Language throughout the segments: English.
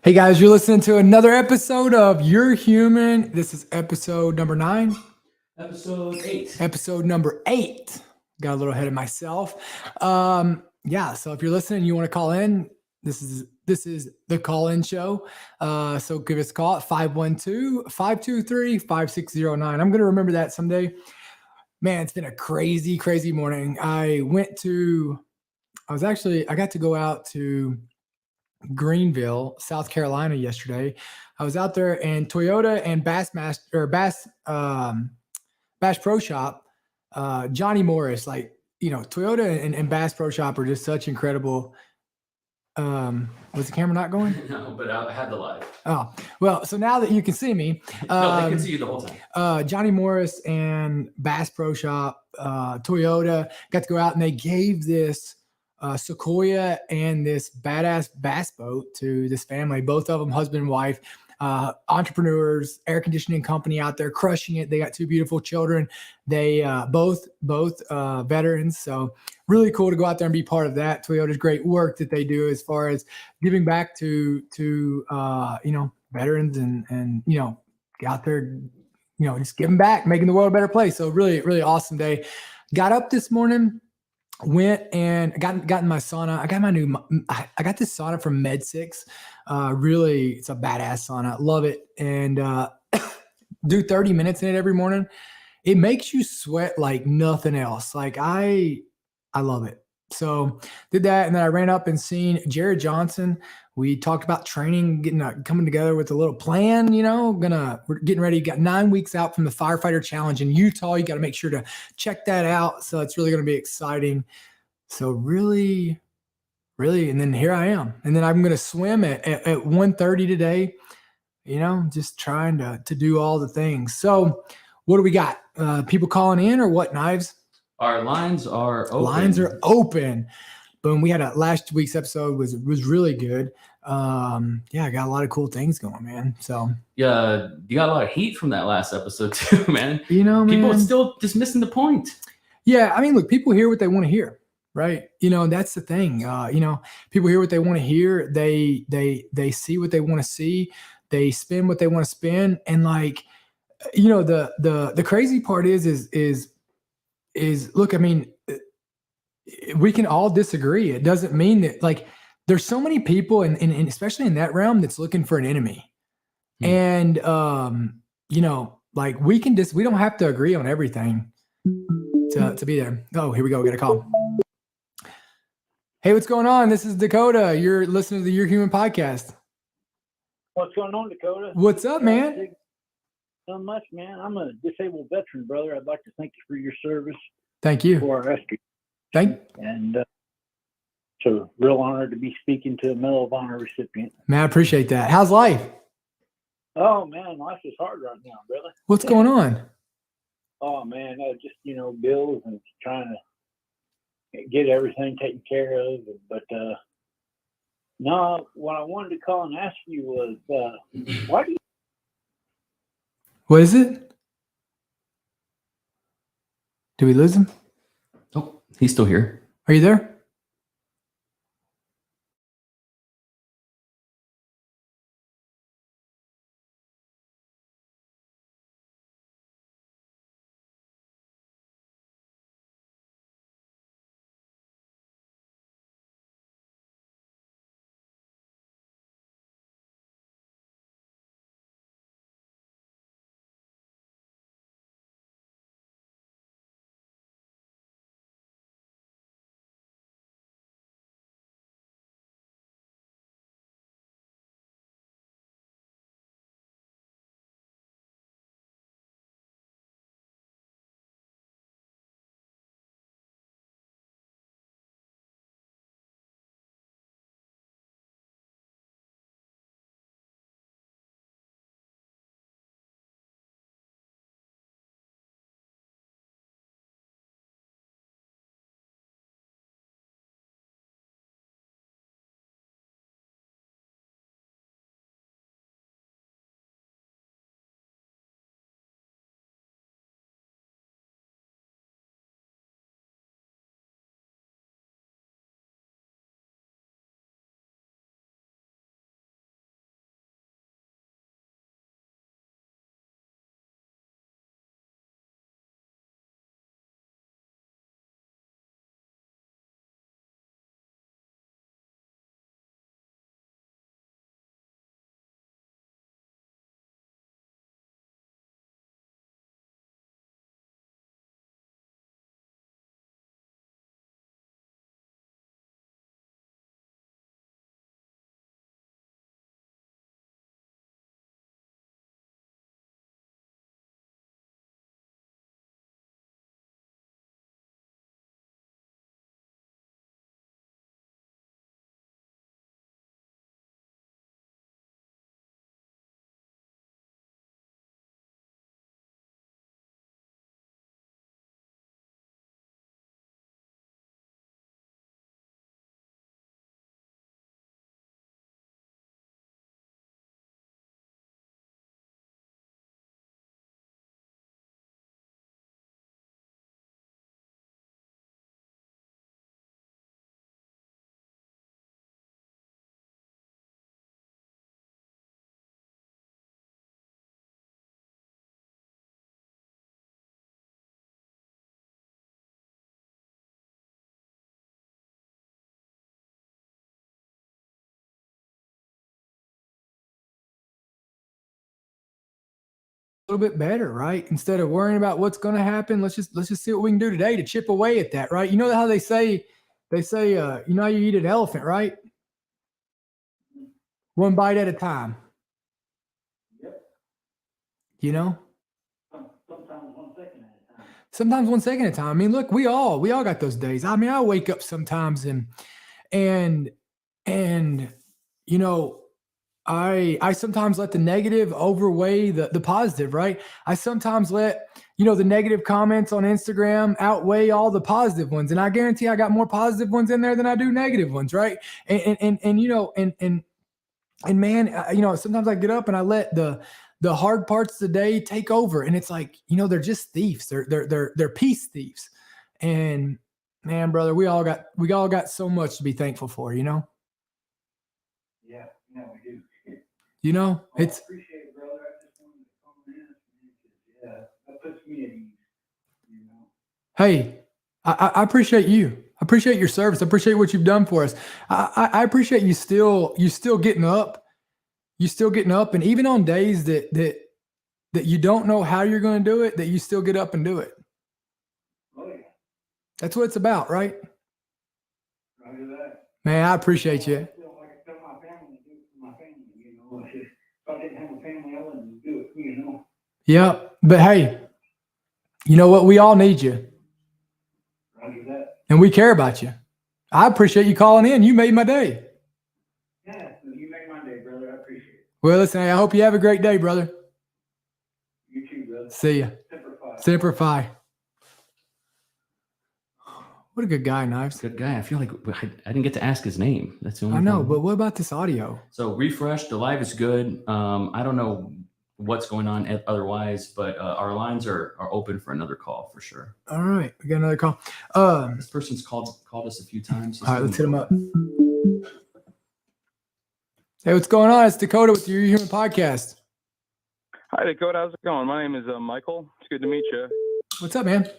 Hey guys, you're listening to another episode of You're Human. This is episode number 9. Episode 8. Episode number 8. Got a little ahead of myself. So if you're listening, you want to call in, this is the call-in show. So give us a call at 512-523-5609. I'm going to remember that someday. Man, it's been a crazy, crazy morning. I got to go out to Greenville, South Carolina yesterday. I was out there and Toyota and Bass Pro Shop, Johnny Morris, Toyota and Bass Pro Shop are just such incredible. Was the camera not going? No, but I had the live. Oh, well, so now that you can see me, No, they can see you the whole time. Johnny Morris and Bass Pro Shop, Toyota got to go out and they gave this Sequoia and this badass bass boat to this family, both of them husband and wife, entrepreneurs, air conditioning company out there crushing it. They got 2 beautiful children. They both veterans, so really cool to go out there and be part of that. Toyota's great work that they do as far as giving back to veterans and get out there, just giving back, making the world a better place. So really, really awesome day. Got up this morning, went and got in my sauna. I got this sauna from Med6. Really, it's a badass sauna. Love it. And do 30 minutes in it every morning. It makes you sweat like nothing else. Like I love it. So did that. And then I ran up and seen Jared Johnson. We talked about training, coming together with a little plan, we're getting ready. Got 9 weeks out from the firefighter challenge in Utah. You got to make sure to check that out. So it's really going to be exciting. So really, really, and then here I am. And then I'm going to swim at 1:30 today, just trying to do all the things. So what do we got? People calling in or what, Knives? Our lines are open. Lines are open. Boom. We had last week's episode was really good. I got a lot of cool things going, man. So yeah, you got a lot of heat from that last episode too, man. People are still just missing the point. Yeah, I mean, look, people hear what they want to hear, right? That's the thing. People hear what they want to hear. They see what they want to see. They spin what they want to spin, and the crazy part is look. I mean, we can all disagree. It doesn't mean that there's so many people and especially in that realm that's looking for an enemy. And we don't have to agree on everything to be there. Oh, here we go. We got a call. Hey, what's going on? This is Dakota. You're listening to the You're Human podcast. What's going on, Dakota? What's up, man? Not much, man. I'm a disabled veteran, brother. I'd like to thank you for your service. Thank you. For our rescue. And it's a real honor to be speaking to a Medal of Honor recipient. Man, I appreciate that. How's life? Oh, man, life is hard right now, brother. What's going on? Oh, man, just, bills and trying to get everything taken care of. But, no, what I wanted to call and ask you was, why do you... What is it? Did we lose him? Oh, he's still here. Are you there? little bit better, right? Instead of worrying about what's going to happen, let's just see what we can do today to chip away at that, right? You know how they say, you know how you eat an elephant, right? One bite at a time. You know? Sometimes 1 second at a time. I mean, look, we all got those days. I mean, I wake up sometimes and you know, I sometimes let the negative overweigh the positive, right? I sometimes let, you know, the negative comments on Instagram outweigh all the positive ones. And I guarantee I got more positive ones in there than I do negative ones, right? And you know, and man, you know, sometimes I get up and I let the hard parts of the day take over. And it's like, you know, they're just thieves. They're peace thieves. And man, brother, we all got so much to be thankful for, you know? Yeah, no, we do. You know, it's, I appreciate it, brother. I just wanted to come in because, yeah, that puts me at ease, you know. hey, I appreciate you. I appreciate your service. I appreciate what you've done for us. I appreciate you still getting up. You still getting up, and even on days that you don't know how you're going to do it, that you still get up and do it. Oh, yeah. That's what it's about, right? Roger that. Man, I appreciate you. I feel like I tell my family to do it for my family, you know. If I didn't have a family, I wouldn't do it, you know. Yeah, but hey, you know what? We all need you, Roger that. and we care about you. I appreciate you calling in. You made my day. Yeah, you made my day, brother. I appreciate it. Well, listen, I hope you have a great day, brother. You too, brother. See ya. Semper Fi. Semper Fi. What a good guy, Knives. Good guy. I feel like I didn't get to ask his name. That's the only I know, thing. but what about this audio? So refresh. The live is good. I don't know what's going on otherwise, but our lines are open for another call for sure. All right, we got another call. This person's called us a few times. All right, let's hit him up. Hey, what's going on? It's Dakota with Your Human Podcast. Hi, Dakota. How's it going? My name is Michael. It's good to meet you. What's up, man?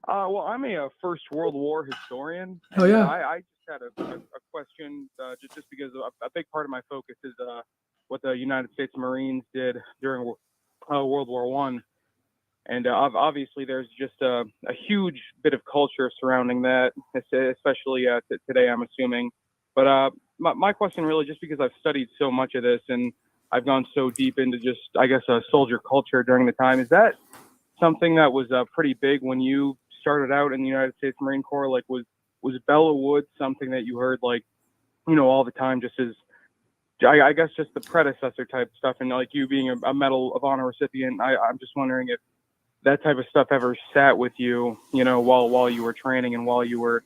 Well, I'm a First World War historian. Oh, yeah. I just had a question, just because a big part of my focus is what the United States Marines did during World War One, and obviously there's just a huge bit of culture surrounding that, especially today, I'm assuming. But my question really, just because I've studied so much of this and I've gone so deep into just, I guess, soldier culture during the time, is that something that was pretty big when you started out in the United States Marine Corps? Like, was Bella Woods something that you heard, like, you know, all the time, just as, I guess, just the predecessor type stuff, and like you being a Medal of Honor recipient, I'm just wondering if that type of stuff ever sat with you, you know, while you were training and while you were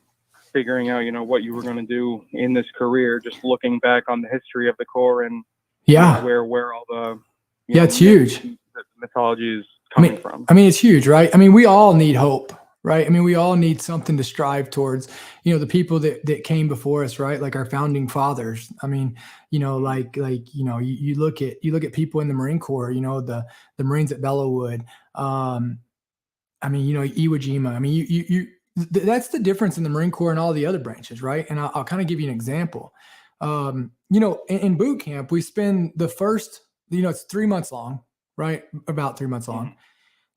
figuring out, you know, what you were going to do in this career, just looking back on the history of the Corps and Yeah. where all the Yeah, it's huge. The mythology is coming from. I mean, it's huge, right? I mean, we all need hope, right? I mean, we all need something to strive towards. You know, the people that came before us, right? Like our founding fathers. I mean, you know, like you know, you look at people in the Marine Corps. You know, the Marines at Bellawood. I mean, you know, Iwo Jima. I mean, that's the difference in the Marine Corps and all the other branches, right? And I'll kind of give you an example. You know, in boot camp, we spend the first, you know, it's 3 months long, right? About 3 months long.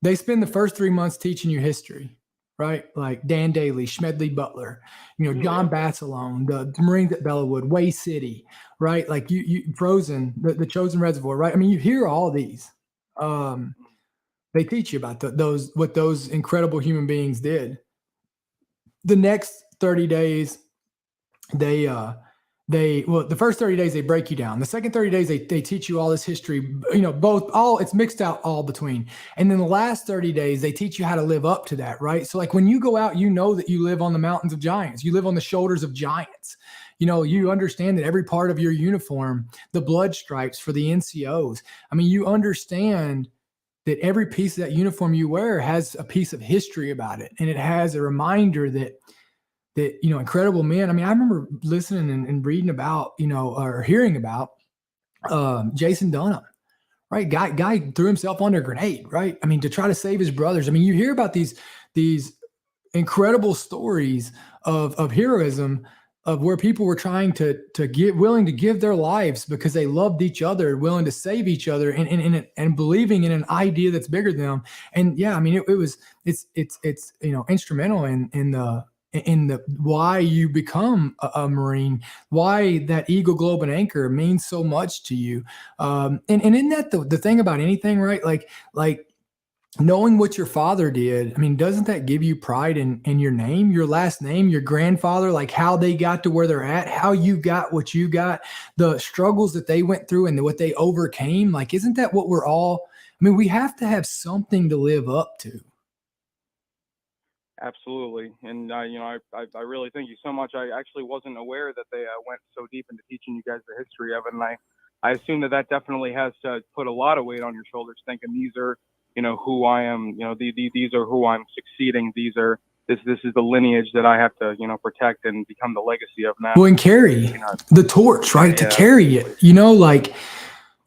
They spend the first 3 months teaching you history, right? Like Dan Daly, Smedley Butler, you know, John Batsalone, the Marines at Bellawood, Way City, right? Like you Frozen, the Chosen Reservoir, right? I mean, you hear all these. They teach you about what those incredible human beings did. The next 30 days, the first 30 days they break you down. The second 30 days they teach you all this history, you know, it's mixed out all between. And then the last 30 days they teach you how to live up to that, right? So like when you go out, you know that you live on the mountains of giants. You live on the shoulders of giants. You know, you understand that every part of your uniform, the blood stripes for the NCOs. I mean, you understand that every piece of that uniform you wear has a piece of history about it. And it has a reminder that, you know, incredible men. I mean, I remember listening and reading about, you know, or hearing about Jason Dunham, right? Guy threw himself under a grenade, right? I mean, to try to save his brothers. I mean, you hear about these incredible stories of heroism where people were trying to willing to give their lives because they loved each other, willing to save each other, and believing in an idea that's bigger than them. And yeah, I mean, it's instrumental in the why you become a Marine, why that Eagle, Globe, and Anchor means so much to you. And isn't that the thing about anything, right? Like knowing what your father did, I mean, doesn't that give you pride in your name, your last name, your grandfather, like how they got to where they're at, how you got what you got, the struggles that they went through and what they overcame? Like, isn't that what we're all, I mean, we have to have something to live up to. Absolutely. And, I really thank you so much. I actually wasn't aware that they went so deep into teaching you guys the history of it. And I assume that definitely has to put a lot of weight on your shoulders, thinking these are, who I am, these are who I'm succeeding. This is the lineage that I have to, protect and become the legacy of now. Well, and carry the torch, right? Yeah. To carry it,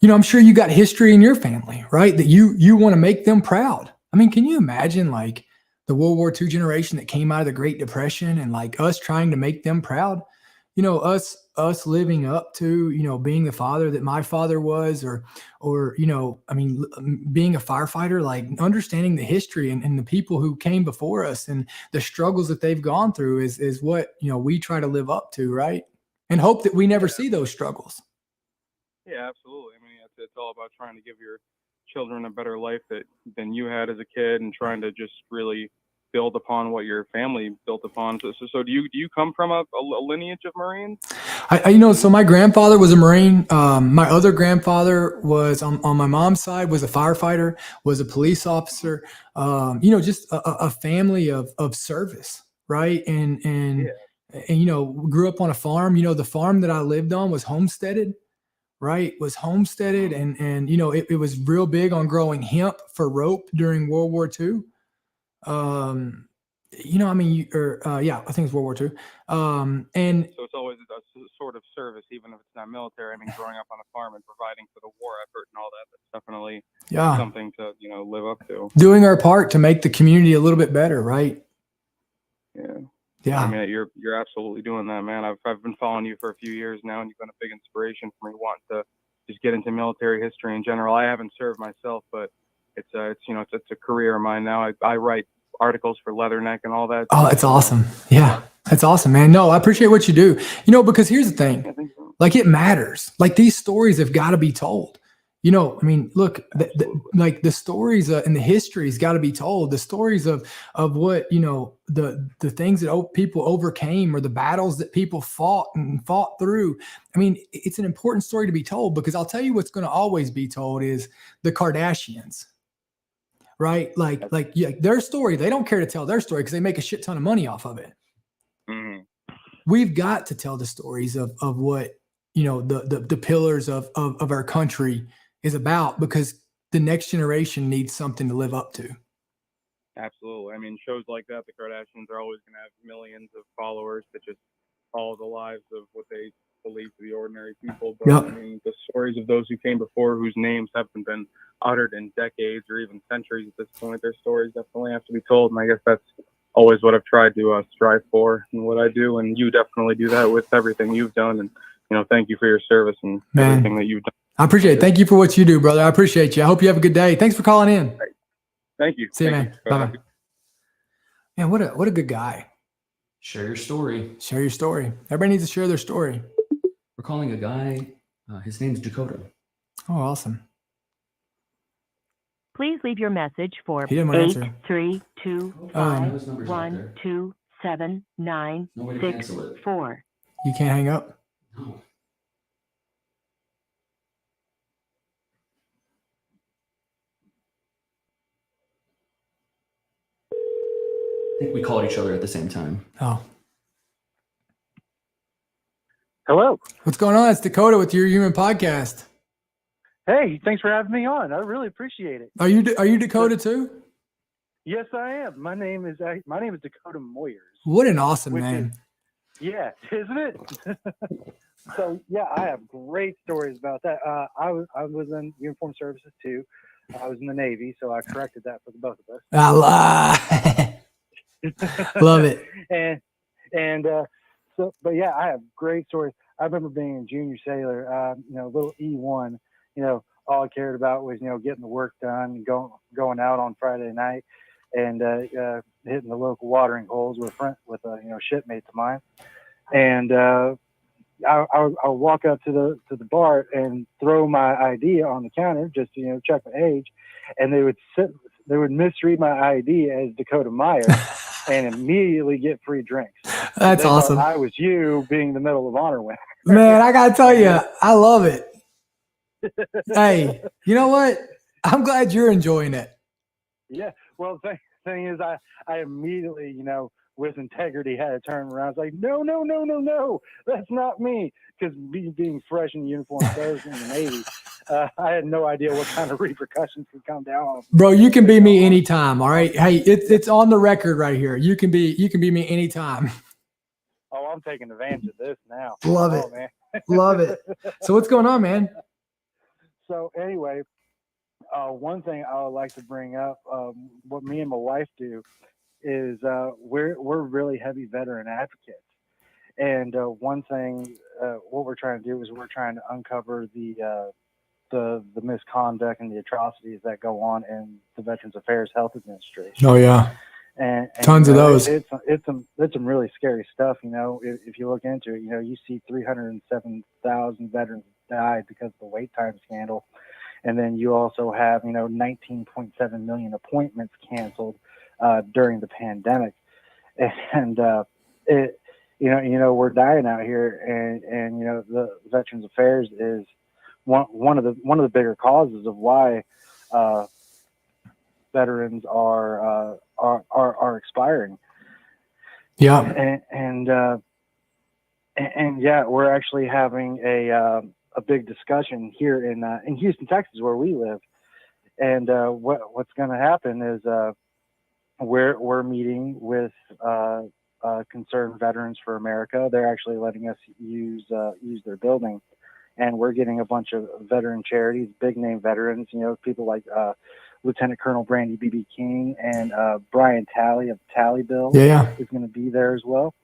I'm sure you got history in your family, right? That you want to make them proud. I mean, can you imagine like the World War II generation that came out of the Great Depression and like us trying to make them proud? Us living up to, being the father that my father was, or, I mean, being a firefighter, like understanding the history and the people who came before us and the struggles that they've gone through is what, we try to live up to, right? And hope that we never see those struggles. Yeah, absolutely. I mean, it's all about trying to give your children a better life than you had as a kid, and trying to just really build upon what your family built upon. So do you come from a lineage of Marines? So my grandfather was a Marine. My other grandfather was on my mom's side, was a firefighter, was a police officer, just a family of service. Right. And, grew up on a farm. The farm that I lived on was homesteaded. Right. Was homesteaded. And it was real big on growing hemp for rope during World War II. I think it's World War II. And so it's always a sort of service, even if it's not military. I mean, growing up on a farm and providing for the war effort and all that's definitely something to, live up to. Doing our part to make the community a little bit better, right? Yeah. Yeah. I mean, you're absolutely doing that, man. I've been following you for a few years now, and you've been a big inspiration for me wanting to just get into military history in general. I haven't served myself, but it's a career of mine now. I write articles for Leatherneck and all that. Oh, that's awesome. Yeah, that's awesome, man. No, I appreciate what you do. Because here's the thing, like it matters. Like these stories have got to be told. I mean, look, like the stories and the history's got to be told. The stories of what, the things that people overcame, or the battles that people fought through. I mean, it's an important story to be told, because I'll tell you what's going to always be told is the Kardashians. Right? Like their story, they don't care to tell their story because they make a shit ton of money off of it. Mm-hmm. We've got to tell the stories of what, the pillars of our country is about, because the next generation needs something to live up to. Absolutely. I mean, shows like that, the Kardashians are always going to have millions of followers that just follow the lives of what they believe to be ordinary people. But Yep. I mean, the stories of those who came before, whose names haven't been uttered in decades or even centuries at this point, their stories definitely have to be told. And I guess that's always what I've tried to strive for and what I do. And you definitely do that with everything you've done. And, thank you for your service and everything that you've done. I appreciate it. Thank you for what you do, brother. I appreciate you. I hope you have a good day. Thanks for calling in. Thank you. See you, man. Bye-bye. Man, what a good guy. Share your story. Share your story. Everybody needs to share their story. We're calling a guy. His name's Dakota. Oh, awesome. Please leave your message for He didn't want to answer. 832-512-796-4. You can't hang up? No. I think we called each other at the same time. Oh. Hello. What's going on? It's Dakota with Your Human Podcast. Hey, thanks for having me on. I really appreciate it. Are you Dakota too? Yes, I am. My name is Dakota Moyers. What an awesome name. Yeah, isn't it? So yeah, I have great stories about that. I was in uniformed services too. I was in the Navy, so I corrected that for the both of us. I lie. Love it. And So, but yeah, I have great stories. I remember being a junior sailor, little E1, all I cared about was, getting the work done and going out on Friday night and hitting the local watering holes with shipmates of mine. And I would walk up to the bar and throw my ID on the counter just to, check my age. And they would misread my ID as Dakota Meyer and immediately get free drinks. That's They thought awesome. I was you being the Medal of Honor winner. Man, I got to tell you, I love it. Hey, you know what? I'm glad you're enjoying it. Yeah. Well, the thing is, I immediately, with integrity, had to turn around. I was like, no, that's not me. Because being fresh in uniform, service in the Navy, I had no idea what kind of repercussions could come down on. Bro, you can be me anytime. All right. Hey, it's on the record right here. You can be me anytime. Oh, I'm taking advantage of this now. Love it. Oh, man. Love it. So what's going on, man? So anyway, one thing I would like to bring up, what me and my wife do is we're really heavy veteran advocates. And one thing, what we're trying to do is we're trying to uncover the misconduct and the atrocities that go on in the Veterans Affairs Health Administration. Oh yeah, and tons of those. It's some really scary stuff. If you look into it, you see 307,000 veterans died because of the wait time scandal, and then you also have 19.7 million appointments canceled during the pandemic, and we're dying out here, and the Veterans Affairs is one of the bigger causes of why veterans are expiring. Yeah, and yeah, we're actually having a big discussion here in Houston, Texas, where we live, and what's going to happen is we're meeting with Concerned Veterans for America. They're actually letting us use their building, and we're getting a bunch of veteran charities, big name veterans, people like Lieutenant Colonel Brandy B.B. King and Brian Talley of Tally Bill is going to be there as well.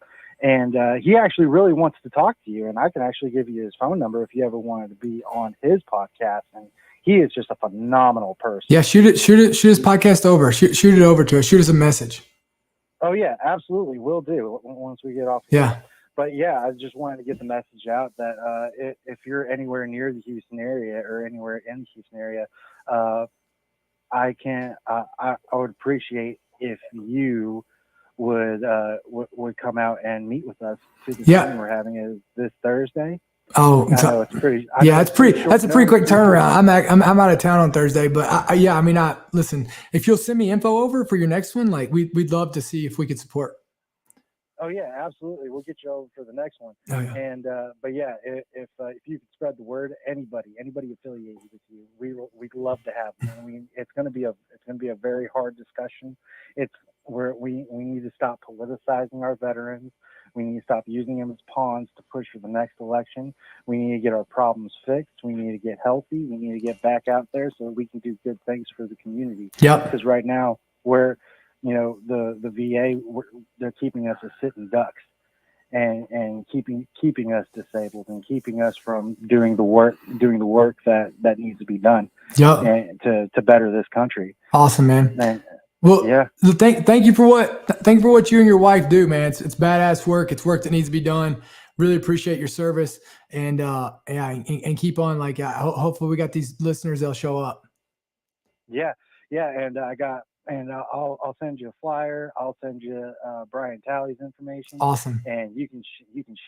And he actually really wants to talk to you, and I can actually give you his phone number if you ever wanted to be on his podcast. And he is just a phenomenal person. Yeah, shoot his podcast over. Shoot it over to us. Shoot us a message. Oh yeah, absolutely, will do once we get off. Yeah. But yeah, I just wanted to get the message out that if you're anywhere near the Houston area or anywhere in the Houston area, I would appreciate if you would come out and meet with us to the meeting we're having is this Thursday. Oh, I know it's pretty. That's a pretty quick turnaround. I'm out of town on Thursday, but listen, if you'll send me info over for your next one, like we'd love to see if we could support. Oh yeah, absolutely. We'll get you over for the next one. Oh, yeah. And but yeah, if you could spread the word, anybody affiliated with you, we'd love to have them. I mean, it's going to be a very hard discussion. It's where we need to stop politicizing our veterans. We need to stop using them as pawns to push for the next election. We need to get our problems fixed. We need to get healthy. We need to get back out there so that we can do good things for the community. Yep. Because right now we're the VA, they're keeping us as sitting ducks and keeping us disabled and keeping us from doing the work that needs to be done. Yep. And to better this country. Awesome, man. And, well, yeah. Thank you for what you and your wife do, man. It's badass work. It's work that needs to be done. Really appreciate your service and keep on. Like, hopefully we got these listeners. They'll show up. Yeah. And I'll send you a flyer. I'll send you Brian Talley's information. Awesome. And you can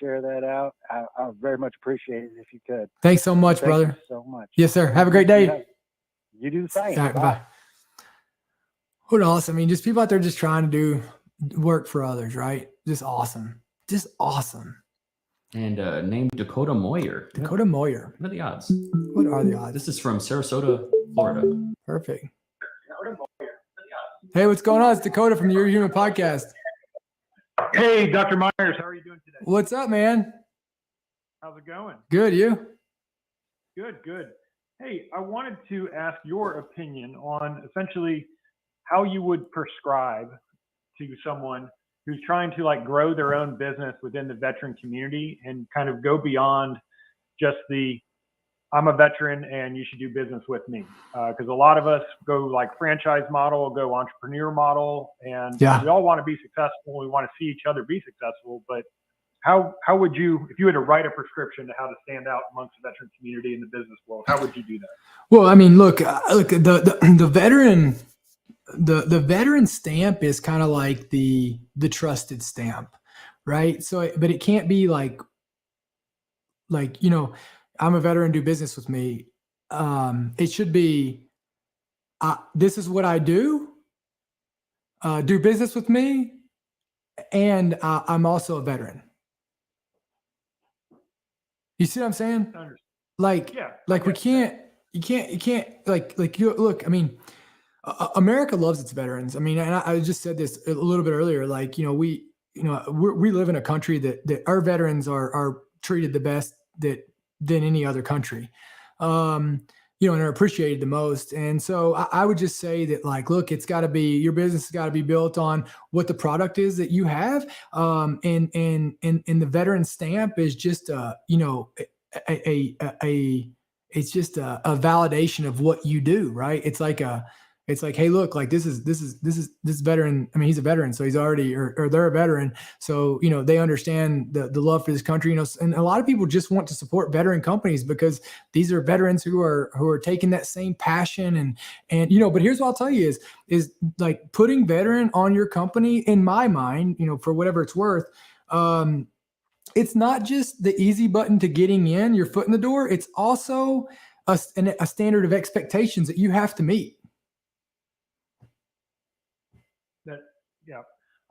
share that out. I very much appreciate it if you could. Thanks so much, brother. Thank you so much. Yes, sir. Have a great day. Yeah. You do the same. All right, bye. What else? I mean, just people out there just trying to do work for others, right? Just awesome. And named Dakota Moyer. Dakota Moyer. What are the odds? What are the odds? This is from Sarasota, Florida. Perfect. Hey, what's going on? It's Dakota from the Your Human Podcast. Hey, Dr. Myers, how are you doing today? What's up, man? How's it going? Good, you? Good. Hey, I wanted to ask your opinion on essentially how you would prescribe to someone who's trying to like grow their own business within the veteran community and kind of go beyond just I'm a veteran and you should do business with me. Because a lot of us go like franchise model, go entrepreneur model, and Yeah. we all want to be successful. We want to see each other be successful. But how would you, if you had to write a prescription to how to stand out amongst the veteran community in the business world, how would you do that? Well, I mean, look, the veteran, the veteran stamp is kind of like the trusted stamp, right? So, but it can't be like, I'm a veteran, do business with me. It should be, this is what I do, do business with me. And I'm also a veteran. You see what I'm saying? Like, Yeah, like you can't look, I mean, America loves its veterans. I mean, and I just said this a little bit earlier, like, we live in a country that our veterans are treated the best than any other country. And are appreciated the most. And so I would just say that, like, look, it's got to be, your business has got to be built on what the product is that you have. And the veteran stamp is just it's just a validation of what you do, right? It's like, hey, look, like this veteran. I mean, he's a veteran, so he's already, or they're a veteran. So, they understand the love for this country, and a lot of people just want to support veteran companies because these are veterans who are taking that same passion and but here's what I'll tell you is like putting veteran on your company, in my mind, for whatever it's worth, it's not just the easy button to getting in, your foot in the door. It's also a standard of expectations that you have to meet. Yeah,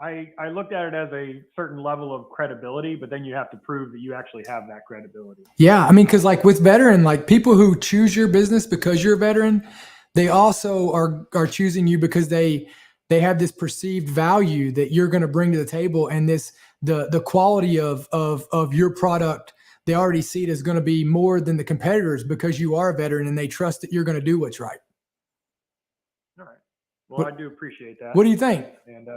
I looked at it as a certain level of credibility, but then you have to prove that you actually have that credibility. Yeah, I mean, because like with veteran, like people who choose your business because you're a veteran, they also are choosing you because they have this perceived value that you're going to bring to the table, and the quality of your product, they already see it as going to be more than the competitors because you are a veteran, and they trust that you're going to do what's right. All right. Well, I do appreciate that. What do you think? And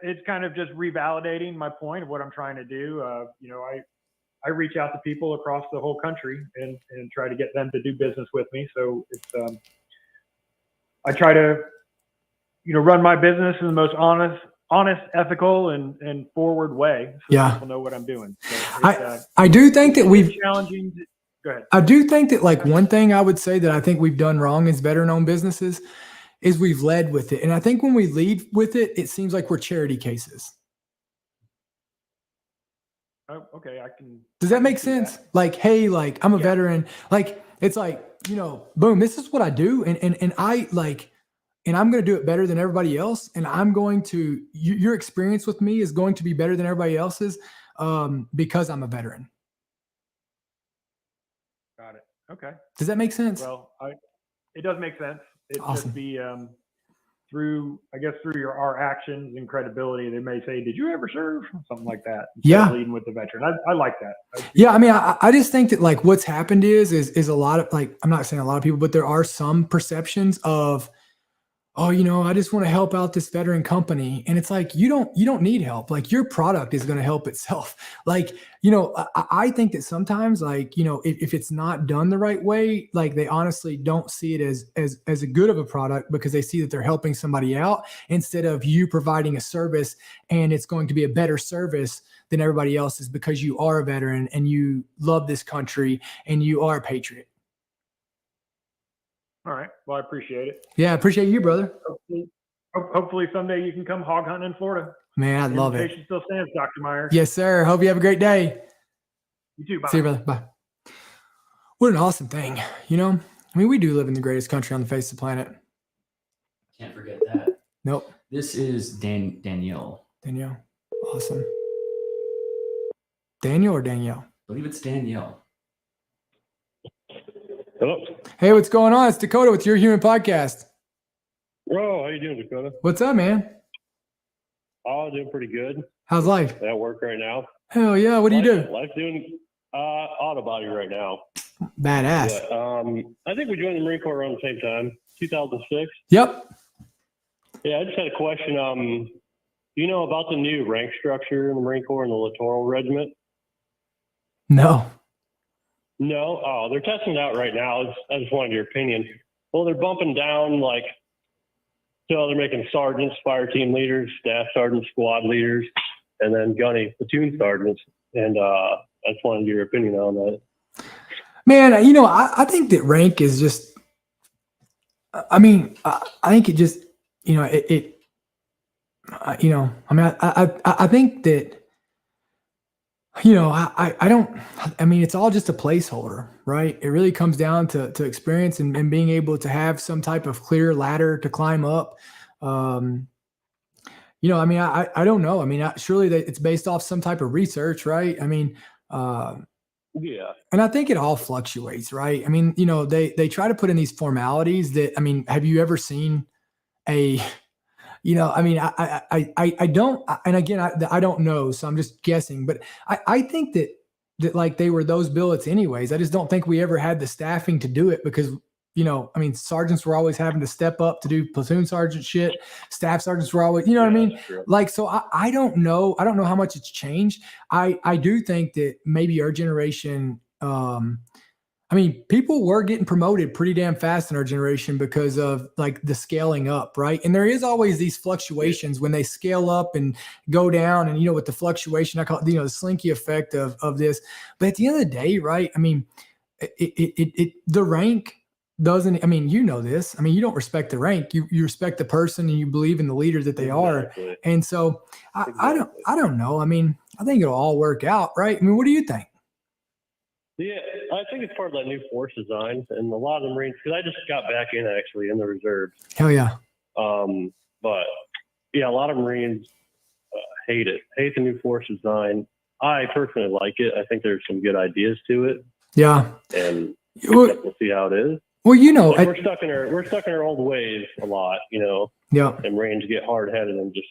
it's kind of just revalidating my point of what I'm trying to do. I reach out to people across the whole country and try to get them to do business with me. So it's I try to run my business in the most honest, ethical, and forward way, so people know what I'm doing. So I do think that we've challenging. Go ahead. I do think that, like, one thing I would say that I think we've done wrong as veteran-owned businesses is we've led with it. And I think when we lead with it, it seems like we're charity cases. Oh, okay. Does that make sense? Like, hey, like, I'm a veteran. Like, it's like, boom, this is what I do. And I like, and I'm going to do it better than everybody else. And I'm going to, your experience with me is going to be better than everybody else's because I'm a veteran. Got it. Okay. Does that make sense? Well, it does make sense. It's awesome. Just be through our actions and credibility, they may say, "Did you ever serve?" Something like that. Yeah. Leading with the veteran. I like that. Yeah. I mean, I just think that, like, what's happened is a lot of, like, I'm not saying a lot of people, but there are some perceptions of, oh, I just want to help out this veteran company. And it's like, you don't need help. Like, your product is going to help itself. Like, I think that sometimes, like, if it's not done the right way, like, they honestly don't see it as a good of a product because they see that they're helping somebody out instead of you providing a service, and it's going to be a better service than everybody else's because you are a veteran and you love this country and you are a patriot. All right. Well, I appreciate it. Yeah, I appreciate you, brother. Hopefully someday you can come hog hunting in Florida. Man, I'd love it. Invitation still stands, Dr. Myers. Yes, sir. Hope you have a great day. You too. Bye. See you, brother. Bye. What an awesome thing. I mean, we do live in the greatest country on the face of the planet. Can't forget that. Nope. This is Danielle. Danielle. Awesome. Daniel or Danielle? I believe it's Danielle. Hello. Hey, what's going on? It's Dakota with Your Human Podcast. Bro, how you doing, Dakota? What's up, man? Oh, doing pretty good. How's life? At work right now. Hell yeah. What do you do? Life doing auto body right now. Badass. But, I think we joined the Marine Corps around the same time, 2006. Yep. Yeah, I just had a question. Do you know about the new rank structure in the Marine Corps and the Littoral Regiment? No. No? Oh, they're testing it out right now. I just wanted your opinion. Well, they're bumping down so they're making sergeants, fire team leaders, staff sergeants, squad leaders, and then gunny platoon sergeants. And I just wanted your opinion on that. Man, I think that rank is just, I think it just, I think that, it's all just a placeholder, right? It really comes down to experience and being able to have some type of clear ladder to climb up. I don't know. Surely it's based off some type of research, right? Yeah. And I think it all fluctuates, right? They try to put in these formalities that, have you ever seen I don't, and again, I don't know, so I'm just guessing, but I think that like they were those billets anyways. I just don't think we ever had the staffing to do it because, sergeants were always having to step up to do platoon sergeant shit. Staff sergeants were always, what I mean? True. Like, so I don't know. I don't know how much it's changed. I do think that maybe our generation, people were getting promoted pretty damn fast in our generation because of like the scaling up, right? And there is always these fluctuations when they scale up and go down, and with the fluctuation, I call it, the slinky effect of this. But at the end of the day, right? The rank doesn't. This. You don't respect the rank. You respect the person, and you believe in the leader that they are. And so I don't know. I think it'll all work out, right? What do you think? Yeah, I think it's part of that new force design, and a lot of the Marines, because I just got back in actually in the reserves. Hell yeah. But yeah, a lot of Marines hate the new force design. I personally like it. I think there's some good ideas to it. Yeah. And we'll see how it is. Well, we're stuck in our old ways a lot, Yeah. And Marines get hard headed and just.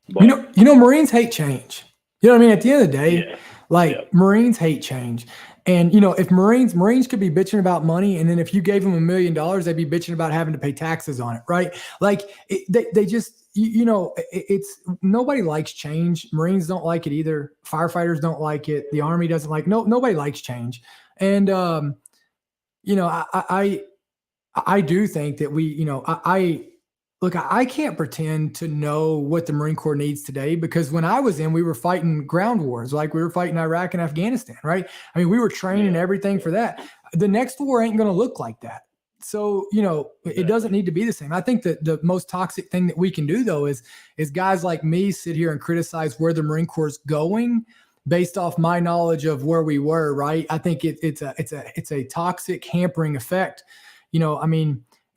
But, Marines hate change. At the end of the day, Marines hate change. And, if Marines could be bitching about money, and then if you gave them $1 million, they'd be bitching about having to pay taxes on it, right? Like they just, it's nobody likes change. Marines don't like it either. Firefighters don't like it. The Army doesn't like, nobody likes change. And, I do think that I can't pretend to know what the Marine Corps needs today, because when I was in, we were fighting ground wars, like we were fighting Iraq and Afghanistan, right? We were training everything for that. The next war ain't going to look like that. So, it doesn't need to be the same. I think that the most toxic thing that we can do, though, is guys like me sit here and criticize where the Marine Corps is going based off my knowledge of where we were, right? I think it's a toxic hampering effect,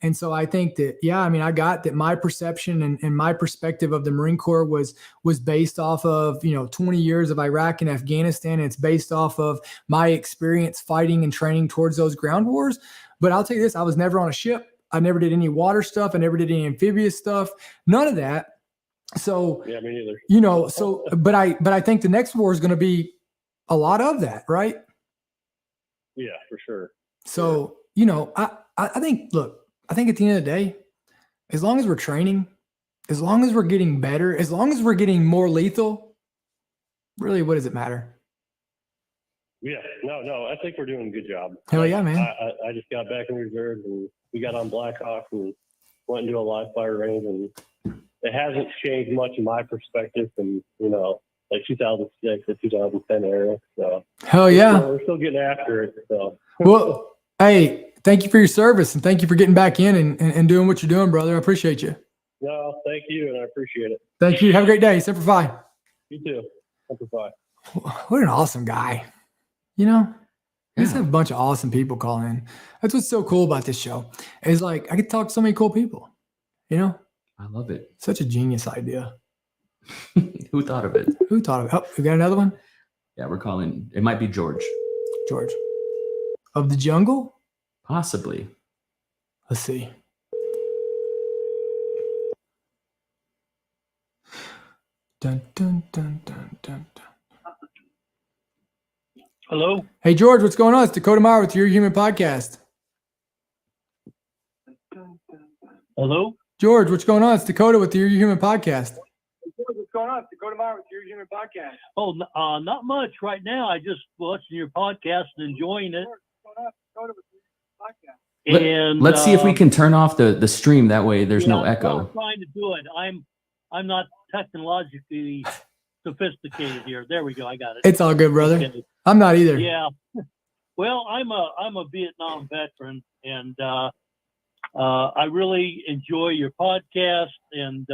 And so I think that, I got that my perception and my perspective of the Marine Corps was based off of, 20 years of Iraq and Afghanistan. And it's based off of my experience fighting and training towards those ground wars. But I'll tell you this, I was never on a ship. I never did any water stuff. I never did any amphibious stuff, none of that. So, yeah, me neither. But I think the next war is going to be a lot of that, right? Yeah, for sure. So, I think, look, I think at the end of the day, as long as we're training, as long as we're getting better, as long as we're getting more lethal, really, what does it matter? Yeah, no, I think we're doing a good job. Hell yeah, man. I just got back in reserve, and we got on Blackhawk and went into a live fire range, and it hasn't changed much in my perspective from, 2006 to 2010 era. So hell yeah. We're still getting after it. So well, hey, thank you for your service, and thank you for getting back in and doing what you're doing, brother. I appreciate you. No, thank you, and I appreciate it. Thank you. Have a great day. Semper Fi. You too. Semper Fi. What an awesome guy. Just have a bunch of awesome people call in. That's what's so cool about this show. Is like I get to talk to so many cool people. I love it. Such a genius idea. Who thought of it? Who thought of it? Oh, we got another one? Yeah, we're calling. It might be George. George. Of the jungle? Possibly. Let's see. Dun, dun, dun, dun, dun, dun. Hello? Hey, George, what's going on? It's Dakota Meyer with Your Human Podcast. Hello? George, what's going on? It's Dakota with Your Human Podcast. going on? Go tomorrow with your podcast. Oh, not much right now. I just watching your podcast and enjoying it. Let's see if we can turn off the stream. That way there's no echo. I'm trying to do it. I'm not technologically sophisticated here. There we go. I got it. It's all good, brother. Okay. I'm not either. Yeah. Well, I'm a Vietnam veteran, and I really enjoy your podcast, and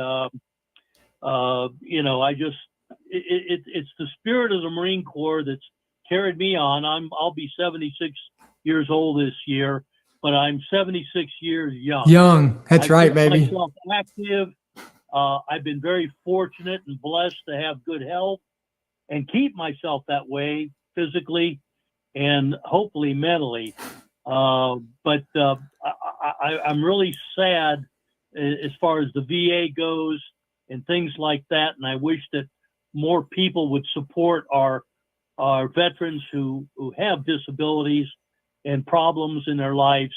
it's the spirit of the Marine Corps that's carried me on. I'll be 76 years old this year, but I'm 76 years young. Young, that's right, baby. Myself active. I've been very fortunate and blessed to have good health and keep myself that way physically and hopefully mentally. But I'm really sad as far as the VA goes and things like that. And I wish that more people would support our veterans who have disabilities and problems in their lives.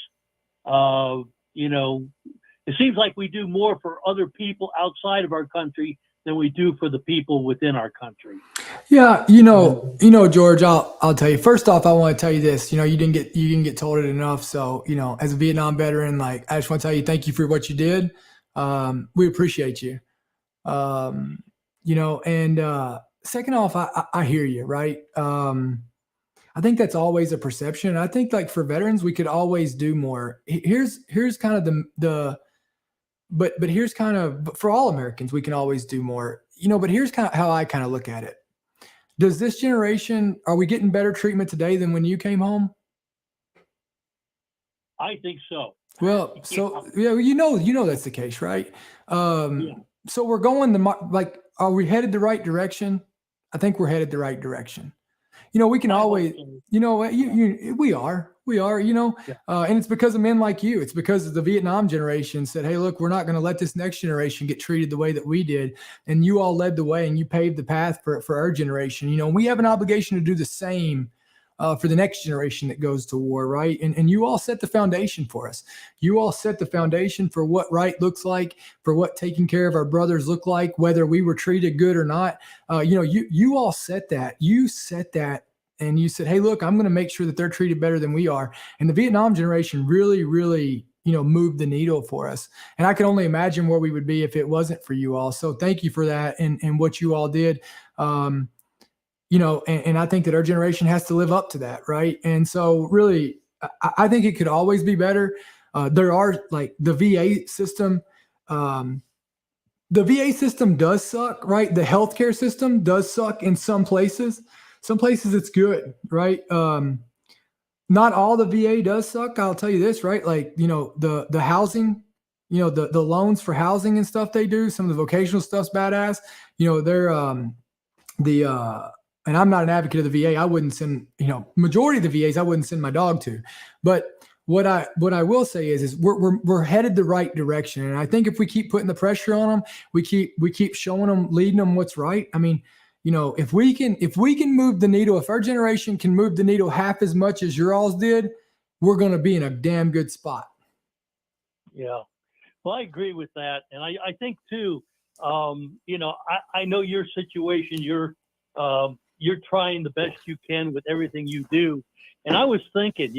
It seems like we do more for other people outside of our country than we do for the people within our country. Yeah, George, I'll tell you. First off, I want to tell you this. You didn't get told it enough. So, as a Vietnam veteran, I just want to tell you, thank you for what you did. We appreciate you. And second off, I hear you, right? I think that's always a perception. I think for veterans, we could always do more. Here's kind of but here's kind of, for all Americans, we can always do more, but here's kind of how I kind of look at it. Does this generation, are we getting better treatment today than when you came home? I think so. Well, so that's the case, right? So we're going are we headed the right direction? I think we're headed the right direction. We can always, we are, and it's because of men like you. It's because of the Vietnam generation said, hey, look, we're not going to let this next generation get treated the way that we did. And you all led the way and you paved the path for our generation. We have an obligation to do the same for the next generation that goes to war, right? And you all set the foundation for us. You all set the foundation for what right looks like, for what taking care of our brothers look like, whether we were treated good or not. You all set that. You set that, and you said, hey, look, I'm going to make sure that they're treated better than we are. And the Vietnam generation really, really, moved the needle for us. And I can only imagine where we would be if it wasn't for you all. So thank you for that and what you all did. And I think that our generation has to live up to that, right? And so really, I think it could always be better. There are the VA system. The VA system does suck, right? The healthcare system does suck in some places. Some places it's good, right? Not all the VA does suck. I'll tell you this, right? The housing, the loans for housing and stuff they do. Some of the vocational stuff's badass. They're and I'm not an advocate of the VA. I wouldn't send, majority of the VAs I wouldn't send my dog to. But what I will say is we're headed the right direction. And I think if we keep putting the pressure on them, we keep showing them, leading them what's right. I mean, if we can move the needle, if our generation can move the needle half as much as your alls did, we're going to be in a damn good spot. Yeah. Well, I agree with that. And I think too, I know your situation, you're trying the best you can with everything you do. And I was thinking,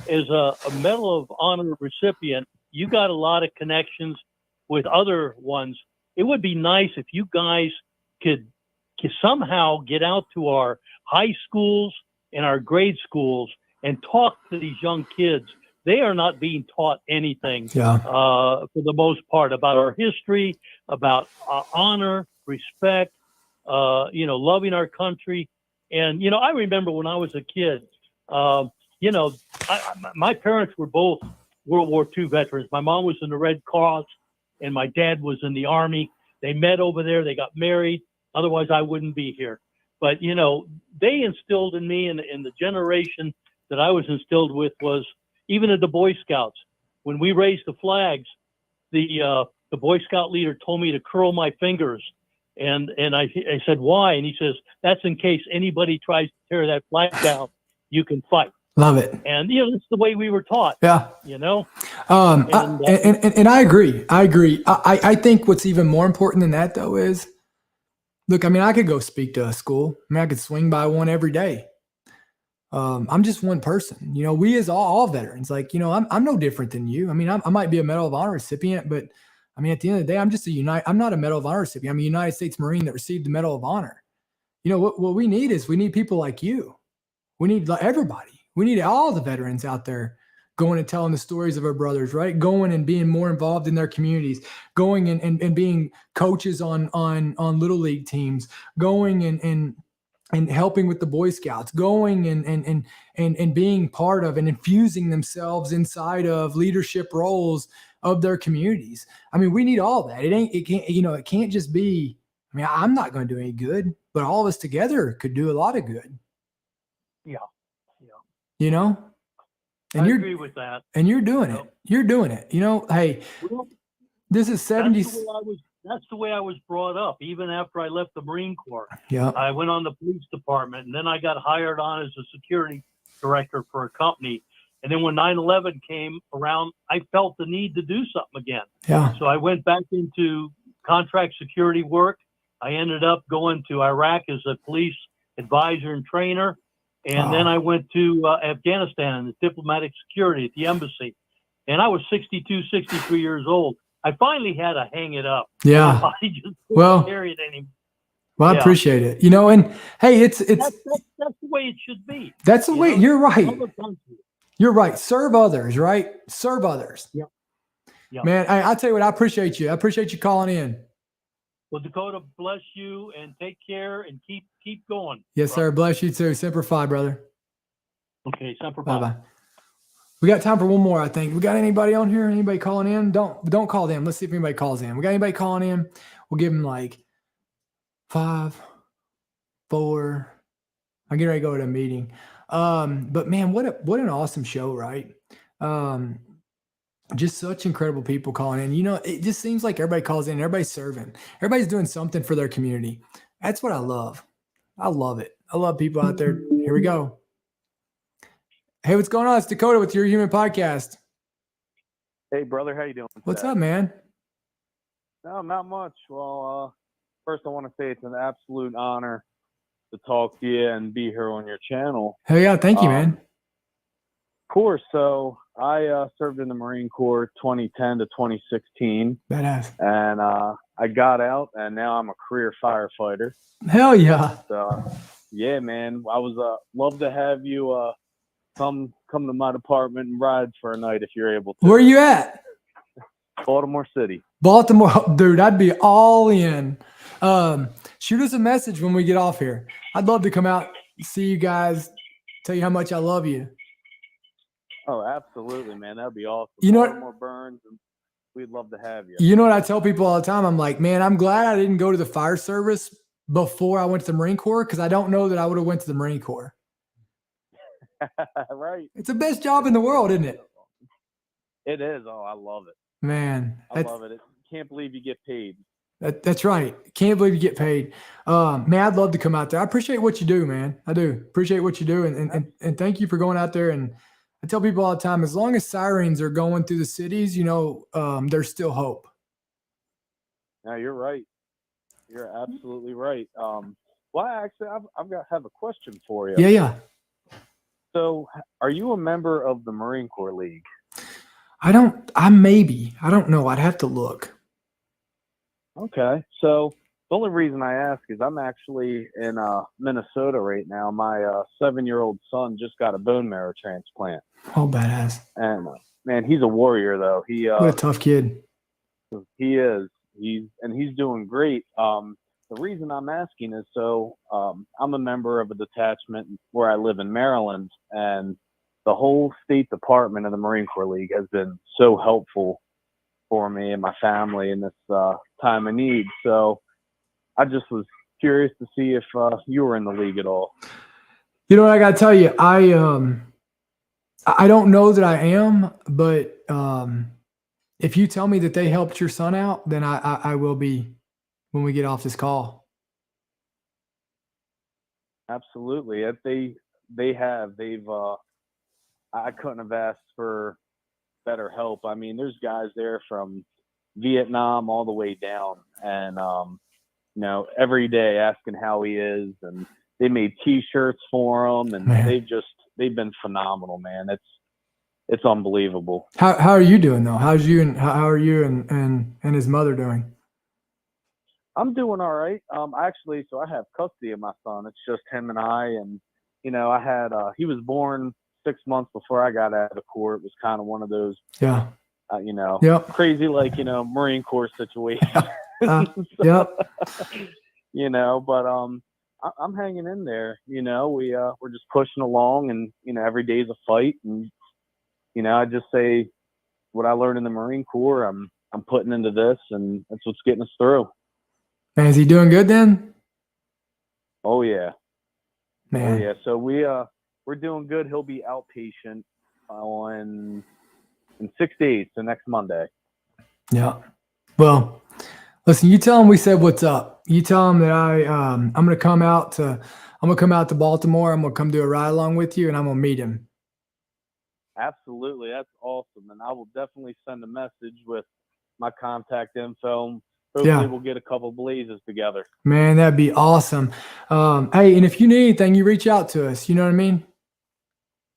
as a Medal of Honor recipient, you got a lot of connections with other ones. It would be nice if you guys could somehow get out to our high schools and our grade schools and talk to these young kids. They are not being taught anything for the most part about our history, about honor, respect, loving our country. And, I remember when I was a kid, my parents were both World War II veterans. My mom was in the Red Cross and my dad was in the Army. They met over there. They got married. Otherwise, I wouldn't be here. But, they instilled in me and the generation that I was instilled with was even at the Boy Scouts. When we raised the flags, the Boy Scout leader told me to curl my fingers. And I said, why? And he says, that's in case anybody tries to tear that flag down, you can fight. Love it. And, it's the way we were taught. Yeah. And I agree. I think what's even more important than that, though, is Look, I mean, I could go speak to a school. I mean, I could swing by one every day. I'm just one person. You know, we as all veterans, like, you know, I'm no different than you. I mean, I might be a Medal of Honor recipient, but I mean, at the end of the day, I'm not a Medal of Honor recipient. I'm a United States Marine that received the Medal of Honor. You know, what we need is we need people like you. We need everybody. We need all the veterans out there going and telling the stories of our brothers, right? Going and being more involved in their communities, going and being coaches on little league teams, going and helping with the Boy Scouts, going and being part of and infusing themselves inside of leadership roles of their communities. I mean, we need all that. It can't just be, I mean, I'm not going to do any good, but all of us together could do a lot of good. Yeah. You know? And I you're agree with that. and you're doing it. You're doing it. You know, hey, Well, this is 70. that's the way I was brought up. Even after I left the Marine Corps, Yeah. I went on the police department, and then I got hired on as a security director for a company. And then when 9/11 came around, I felt the need to do something again. Yeah. So I went back into contract security work. I ended up going to Iraq as a police advisor and trainer. And then I went to Afghanistan in the diplomatic security at the embassy. And I was 62, 63 years old. I finally had to hang it up. Yeah. My body just couldn't Well, carry it anymore. Well, I Yeah. appreciate it. You know, and hey, it's That's the way it should be. that's the you way. know? You're right. Love the country. You're right. Serve others, right? Serve others. Yep. Yep. Man, I'll tell you what, I appreciate you. I appreciate you calling in. Well, Dakota, bless you and take care and keep going. Yes, sir. Bless you too. Semper Fi, brother. Okay, Semper Bye Fi. bye. We got time for one more, I think. We got anybody on here? Anybody calling in? Don't call them. Let's see if anybody calls in. We got anybody calling in? We'll give them like 5, 4. I'm getting ready to go to a meeting. But man, what an awesome show, right? Just such incredible people calling in. You know, it just seems like everybody calls in, everybody's serving, everybody's doing something for their community. That's what I love. I love it. I love people out there. Here we go. Hey, what's going on? It's Dakota with Your Human Podcast. Hey, brother, how you doing? What's up, man? No, not much. Well, first I want to say it's an absolute honor to talk to you and be here on your channel. Hell yeah, thank you, man. Of course. So I served in the Marine Corps 2010 to 2016. Badass. And I got out, and now I'm a career firefighter. Hell yeah. So, yeah, man, I was love to have you come to my department and ride for a night if you're able to. Where are you at? Baltimore City. Baltimore, dude, I'd be all in. Shoot us a message when we get off here. I'd love to come out, see you guys, tell you how much I love you. Oh, absolutely, man. That'd be awesome. You know what? Baltimore Burns, and we'd love to have you. You know what I tell people all the time? I'm like, man, I'm glad I didn't go to the fire service before I went to the Marine Corps, because I don't know that I would have went to the Marine Corps. Right. It's the best job in the world, isn't it? It is. Oh, I love it. Man, I love it. Can't believe you get paid. That's right. Can't believe you get paid. Man, I'd love to come out there. I appreciate what you do, man. I do appreciate what you do. And thank you for going out there. And I tell people all the time, as long as sirens are going through the cities, you know, there's still hope. No, you're right. You're absolutely right. Well, actually, have a question for you. Yeah. So, are you a member of the Marine Corps League? I don't know. I'd have to look. Okay. So the only reason I ask is I'm actually in Minnesota right now. My 7-year-old son just got a bone marrow transplant. Oh, badass. And man, he's a warrior though. What a tough kid. He is. He's doing great. The reason I'm asking is so I'm a member of a detachment where I live in Maryland, and the whole State Department of the Marine Corps League has been so helpful for me and my family in this time of need. So I just was curious to see if you were in the league at all. You know what I got to tell you? I don't know that I am, but if you tell me that they helped your son out, then I will be when we get off this call. Absolutely. I couldn't have asked for better help. I mean, there's guys there from Vietnam all the way down, and every day asking how he is, and they made T-shirts for him, and Man. they've been phenomenal, man. It's unbelievable. How are you doing though? How are you and his mother doing? I'm doing all right. So I have custody of my son. It's just him and I, and I had he was born 6 months before I got out of court. It was kind of one of those, Yeah. Yep. Crazy, Marine Corps situation. Yep. But I'm hanging in there. We're just pushing along, and every day's a fight, and I just say what I learned in the Marine Corps, I'm putting into this, and that's what's getting us through. Man, is he doing good then? Oh yeah. Man. Oh yeah. So we're doing good. He'll be outpatient in 6 days, so next Monday. Yeah. Well, listen, you tell him we said what's up. You tell him that I'm gonna come out to Baltimore. I'm gonna come do a ride along with you, and I'm gonna meet him. Absolutely, that's awesome, and I will definitely send a message with my contact info. Hopefully, we'll get a couple blazes together. Man, that'd be awesome. Hey, and if you need anything, you reach out to us. You know what I mean?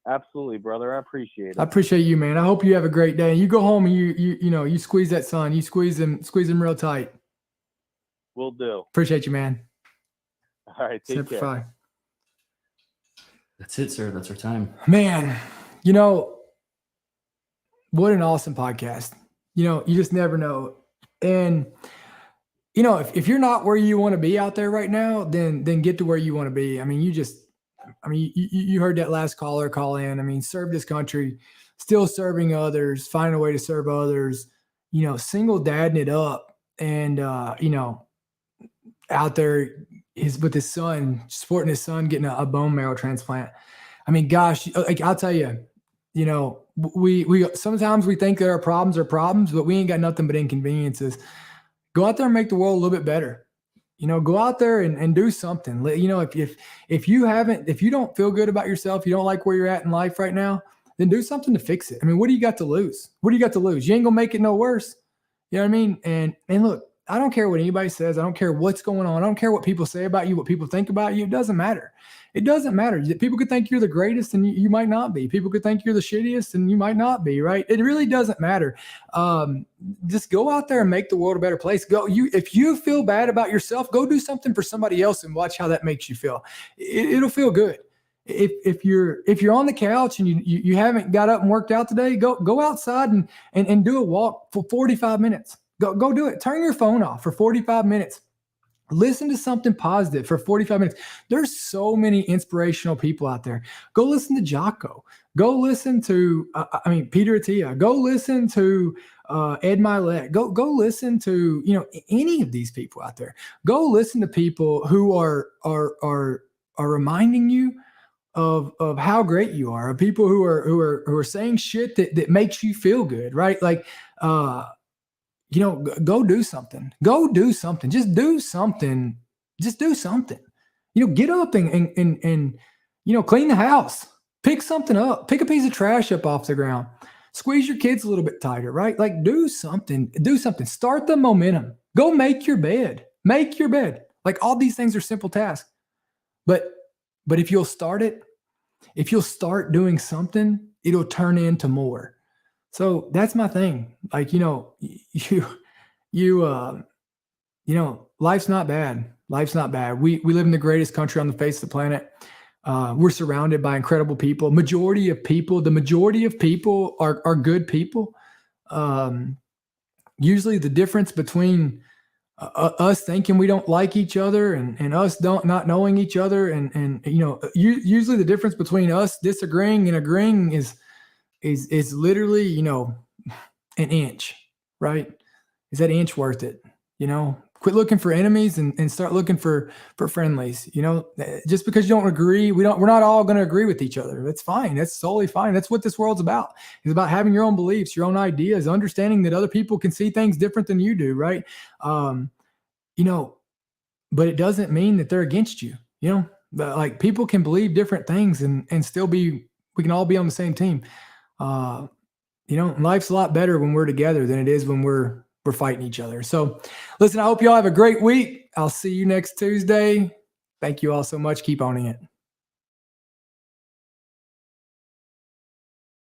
Absolutely, brother. I appreciate it. I appreciate you, man. I hope you have a great day. You go home and you squeeze that son. You squeeze him real tight. Will do. Appreciate you, man. All right, take care. Bye. That's it, sir. That's our time. Man, what an awesome podcast. You just never know. And if you're not where you want to be out there right now, then get to where you want to be. I mean, you heard that last caller call in. I mean, serve this country, still serving others, finding a way to serve others, single dadding it up, and out there with his son, supporting his son getting a bone marrow transplant. I mean, gosh, I'll tell you, we sometimes we think that our problems are problems, but we ain't got nothing but inconveniences. Go out there and make the world a little bit better. Go out there and do something. If you don't feel good about yourself, you don't like where you're at in life right now, then do something to fix it. I mean, what do you got to lose? What do you got to lose? You ain't gonna make it no worse. You know what I mean? And look, I don't care what anybody says. I don't care what's going on. I don't care what people say about you, what people think about you. It doesn't matter. It doesn't matter. People could think you're the greatest and you might not be. People could think you're the shittiest and you might not be, right? It really doesn't matter. Just go out there and make the world a better place. If you feel bad about yourself, go do something for somebody else and watch how that makes you feel. It'll feel good. If you're on the couch and you haven't got up and worked out today, go outside and do a walk for 45 minutes. Go do it. Turn your phone off for 45 minutes. Listen to something positive for 45 minutes. There's so many inspirational people out there. Go listen to Jocko. Go listen to, Peter Attia. Go listen to Ed Milet. Go listen to, any of these people out there. Go listen to people who are reminding you of how great you are. Of people who are saying shit that makes you feel good, right? Like, go do something. Go do something. Just do something. Just do something. Get up and clean the house. Pick something up. Pick a piece of trash up off the ground. Squeeze your kids a little bit tighter, right? Like do something. Do something. Start the momentum. Go make your bed. Make your bed. Like all these things are simple tasks. But if you'll start it, if you'll start doing something, it'll turn into more. So that's my thing. Like, life's not bad. Life's not bad. We live in the greatest country on the face of the planet. We're surrounded by incredible people. The majority of people are good people. Usually the difference between us thinking we don't like each other and us not knowing each other. Usually the difference between us disagreeing and agreeing is literally, an inch, right? Is that inch worth it? Quit looking for enemies and start looking for friendlies. Just because you don't agree, we're not all going to agree with each other. That's fine. That's totally fine. That's what this world's about. It's about having your own beliefs, your own ideas, understanding that other people can see things different than you do, right? But it doesn't mean that they're against you. Like people can believe different things and still we can all be on the same team. Life's a lot better when we're together than it is when we're we're fighting each other. So listen, I hope you all have a great week. I'll see you next Tuesday. Thank you all so much. Keep owning it.